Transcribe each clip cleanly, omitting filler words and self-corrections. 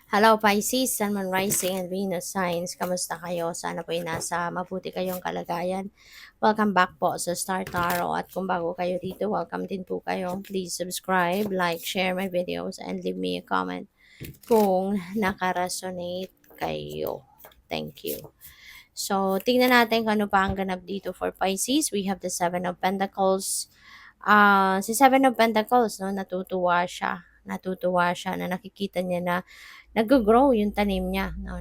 Hello Pisces, Sun, Moon, Rising, and Venus signs. Kamusta kayo? Sana po ay nasa mabuti kayong kalagayan. Welcome back po sa Star Tarot. At kung bago kayo dito, welcome din po kayo. Please subscribe, like, share my videos, and leave me a comment kung nakaresonate kayo. Thank you. So, tingnan natin kung ano pa ang ganap dito for Pisces. We have the Seven of Pentacles. Si Seven of Pentacles, no, natutuwa siya. Natutuwa siya na nakikita niya na nag-grow yung tanim niya, no?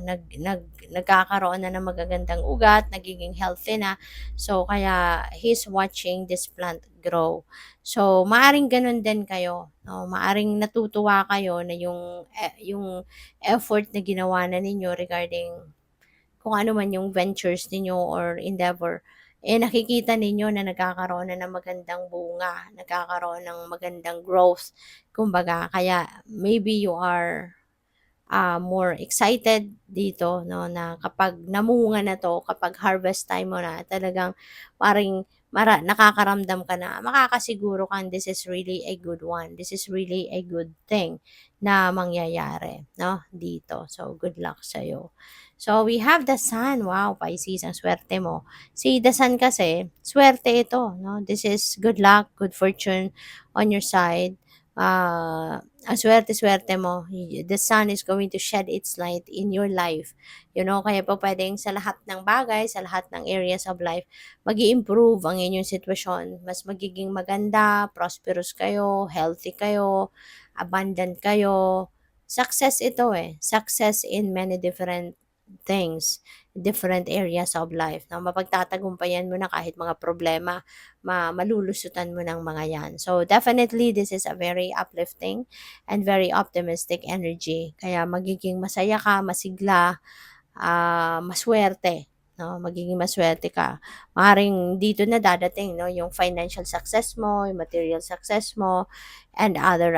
Nagkakaroon na ng magagandang ugat, nagiging healthy na. So, kaya he's watching this plant grow. So, maaring ganun din kayo, no? Maaring natutuwa kayo na yung effort na ginawa na ninyo regarding kung ano man yung ventures ninyo or endeavor, nakikita ninyo na nagkakaroon na ng magandang bunga, nagkakaroon ng magandang growth, kumbaga. Kaya, maybe you are more excited dito, no, na kapag namunga na to, kapag harvest time mo na, talagang paring nakakaramdam ka na, makakasiguro kang this is really a good one. This is really a good thing na mangyayari, no, dito. So, good luck sa'yo. So, we have the Sun. Wow, Pisces, ang swerte mo. Si the Sun kasi, swerte ito, no? This is good luck, good fortune on your side. Ang swerte-swerte mo. The sun is going to shed its light in your life. You know, kaya po pwedeng sa lahat ng bagay, sa lahat ng areas of life, mag-i-improve ang inyong sitwasyon. Mas magiging maganda, prosperous kayo, healthy kayo, abundant kayo. Success ito eh. Success in many different things, different areas of life. Na mapagtatagumpayan mo na kahit mga problema, malulusutan mo ng mga yan. So, definitely, this is a very uplifting and very optimistic energy. Kaya magiging masaya ka, masigla, maswerte. No, magiging maswerte ka. Maaaring dito na dadating, no, yung financial success mo, yung material success mo, and other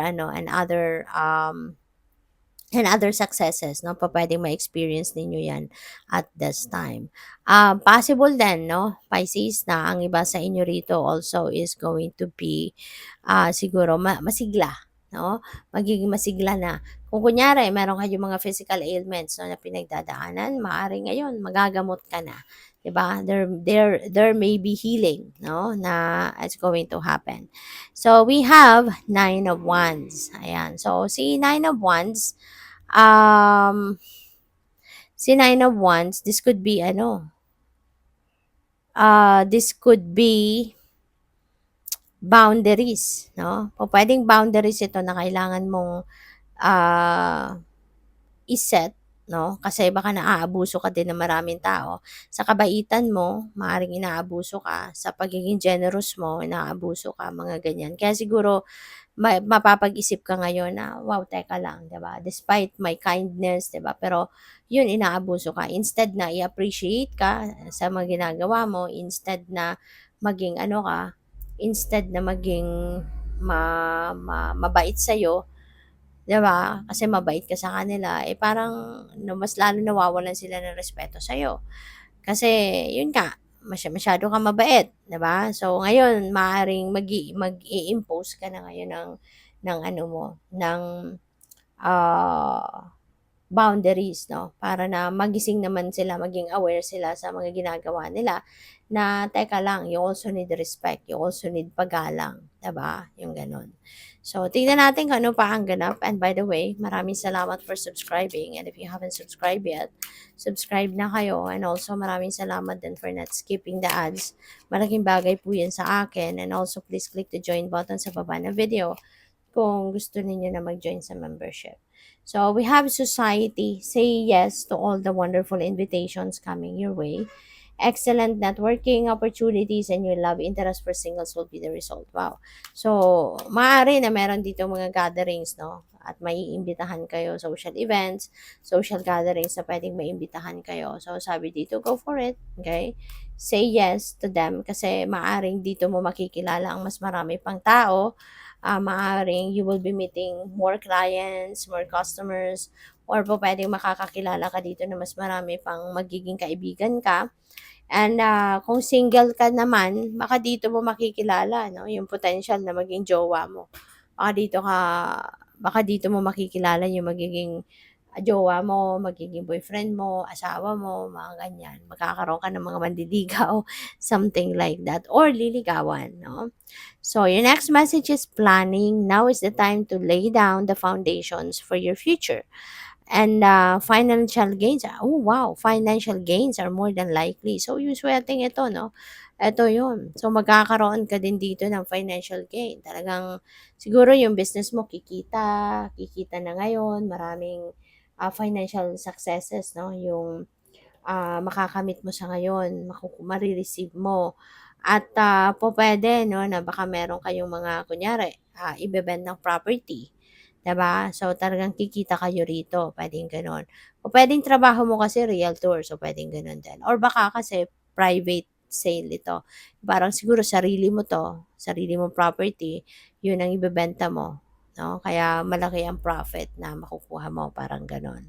successes, no? Pwedeng ma-experience ninyo yan at this time. Possible din, no, Pisces, na ang iba sa inyo rito also is going to be siguro masigla, no? Magiging masigla na. Kung kunyari, meron kayong mga physical ailments, no, na pinagdadaanan, maaari ngayon, magagamot ka na. Diba? There may be healing, no, na it's going to happen. So, we have Nine of Wands. Ayan. So, si Nine of Wands, Um, si Nine of Wands, this could be boundaries, no? O pwedeng boundaries ito na kailangan mong ah, iset, no? Kasi baka naaabuso ka din ng maraming tao. Sa kabaitan mo, maaaring inaabuso ka. Sa pagiging generous mo, inaabuso ka, mga ganyan. Kaya siguro, mapapag-isip ka ngayon na, wow, teka lang, 'di ba? Despite my kindness, 'di ba? Pero yun, inaabuso ka. Instead na i-appreciate ka sa mga ginagawa mo, instead na maging ano ka, instead na maging mabait sa 'di ba? Kasi mabait ka sa kanila, parang no, mas lalo nawawalan sila ng respeto sa kasi yun nga, masyado kang mabait, 'di ba? So ngayon maaaring mag-i-impose ka na ngayon ng ano mo, ng ah, boundaries, no? Para na magising naman sila, maging aware sila sa mga ginagawa nila na teka lang, you also need respect, you also need paggalang, 'di ba? Yung gano'n. So, tingnan natin kung ano pa ang ganap. And by the way, maraming salamat for subscribing. And if you haven't subscribed yet, subscribe na kayo. And also, maraming salamat din for not skipping the ads. Malaking bagay po yan sa akin. And also, please click the join button sa baba ng video kung gusto ninyo na mag-join sa membership. So, we have society. Say yes to all the wonderful invitations coming your way. Excellent networking opportunities and your love interest for singles will be the result. Wow. So, maaari na meron dito mga gatherings, no? At may iimbitahan kayo, social events, social gatherings na pwedeng maimbitahan kayo. So, sabi dito, go for it. Okay? Say yes to them kasi maaring dito mo makikilala ang mas marami pang tao. Maaring you will be meeting more clients, more customers, or po pwedeng makakakilala ka dito na mas marami pang magiging kaibigan ka. And kung single ka naman, baka dito mo makikilala, no, yung potential na maging jowa mo. Baka dito mo makikilala yung magiging jowa mo, magiging boyfriend mo, asawa mo, mga ganyan. Magkakaroon ka ng mga manliligaw, something like that, or liligawan, no? So, your next message is planning. Now is the time to lay down the foundations for your future. And financial gains, oh wow, financial gains are more than likely. So, yung swerteng ito, no? Ito yun. So, magkakaroon ka din dito ng financial gain. Talagang, siguro yung business mo kikita na ngayon, maraming financial successes, no? Yung makakamit mo sa ngayon, marireceive mo. At po pwede, no, na baka meron kayong mga, kunyari, ibebent ng property. 'Di ba? So, talagang kikita kayo rito, pwedeng gano'n. O puwedeng trabaho mo kasi realtor, so puwedeng gano'n din. Or baka kasi private sale ito. Parang siguro sarili mong property, 'yun ang ibebenta mo, 'no? Kaya malaki ang profit na makukuha mo, parang gano'n.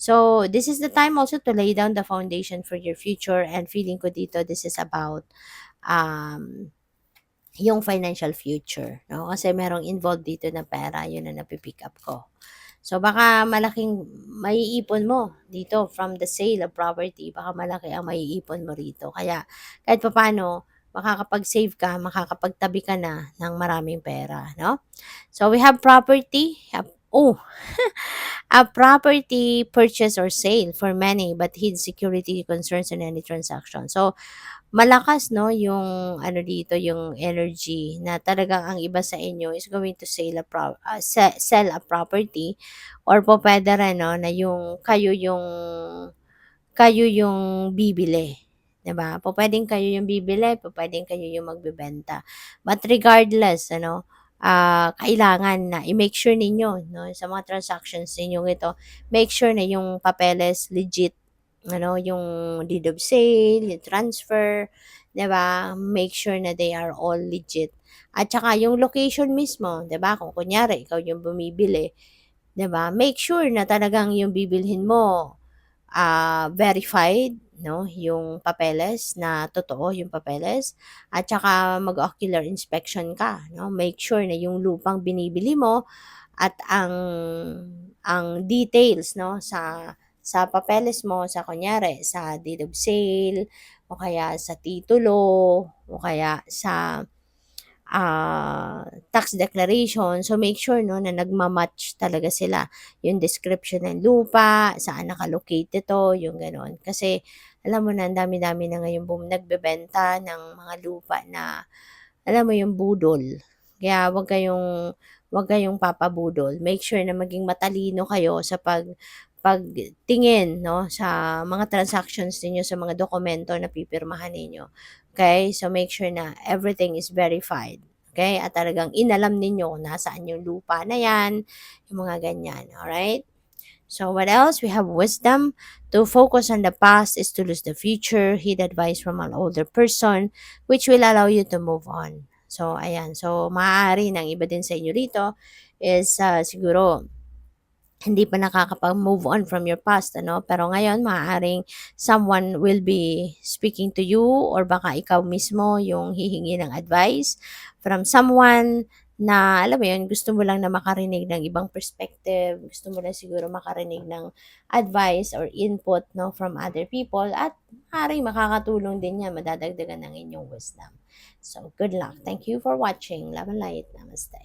So, this is the time also to lay down the foundation for your future, and feeling ko dito this is about um yung financial future, 'no? Kasi merong involved dito na pera, yun ang napi-pick up ko. So, baka malaking maiipon mo dito from the sale of property, baka malaki ang maiipon mo rito. Kaya kahit papaano makakapag-save ka, makakapagtabi ka na ng maraming pera, 'no? So, we have property, a property purchase or sale for many but hid security concerns in any transaction. So, malakas 'no, yung ano dito, yung energy na talagang ang iba sa inyo is going to sell a property, or pupuwede rin 'no, na yung kayo yung bibili, 'di ba? Pupuwedeng kayo yung bibili, pupuwedeng kayo yung magbebenta. But regardless ano, kailangan na i-make sure ninyo 'no, sa mga transactions ninyong ito, make sure na yung papeles legit, ano, yung deed of sale, yung transfer, 'di ba? Make sure na they are all legit. At saka yung location mismo, 'di ba? Kung kunyari ikaw yung bumibili, 'di ba? Make sure na talagang yung bibilhin mo verified 'no, yung papeles na totoo yung papeles, at saka mag-ocular inspection ka 'no. Make sure na yung lupang binibili mo at ang details 'no, sa papeles mo, sa kunyari sa deed of sale o kaya sa titulo o kaya sa tax declaration. So, make sure 'no, na nagma-match talaga sila. Yung description ng lupa, saan naka-locate ito, yung gano'n. Kasi alam mo na, ang dami-dami na ngayon nagbebenta ng mga lupa na, alam mo yung budol. Kaya wag kayong papabudol. Make sure na maging matalino kayo sa pagtingin 'no, sa mga transactions ninyo, sa mga dokumento na pipirmahan ninyo. Okay? So, make sure na everything is verified. Okay? At talagang inalam ninyo kung nasaan yung lupa na yan, yung mga ganyan. Alright? So, what else? We have wisdom. To focus on the past is to lose the future. Heed advice from an older person, which will allow you to move on. So, ayan. So, maaari ng iba din sa inyo rito is siguro hindi pa nakakapag-move on from your past, ano? Pero ngayon, maaaring someone will be speaking to you, or baka ikaw mismo yung hihingi ng advice from someone na, alam mo yun, gusto mo lang na makarinig ng ibang perspective, gusto mo lang siguro makarinig ng advice or input, no, from other people, at maaaring makakatulong din yan, madadagdagan ng inyong wisdom. So, good luck. Thank you for watching. Love and light. Namaste.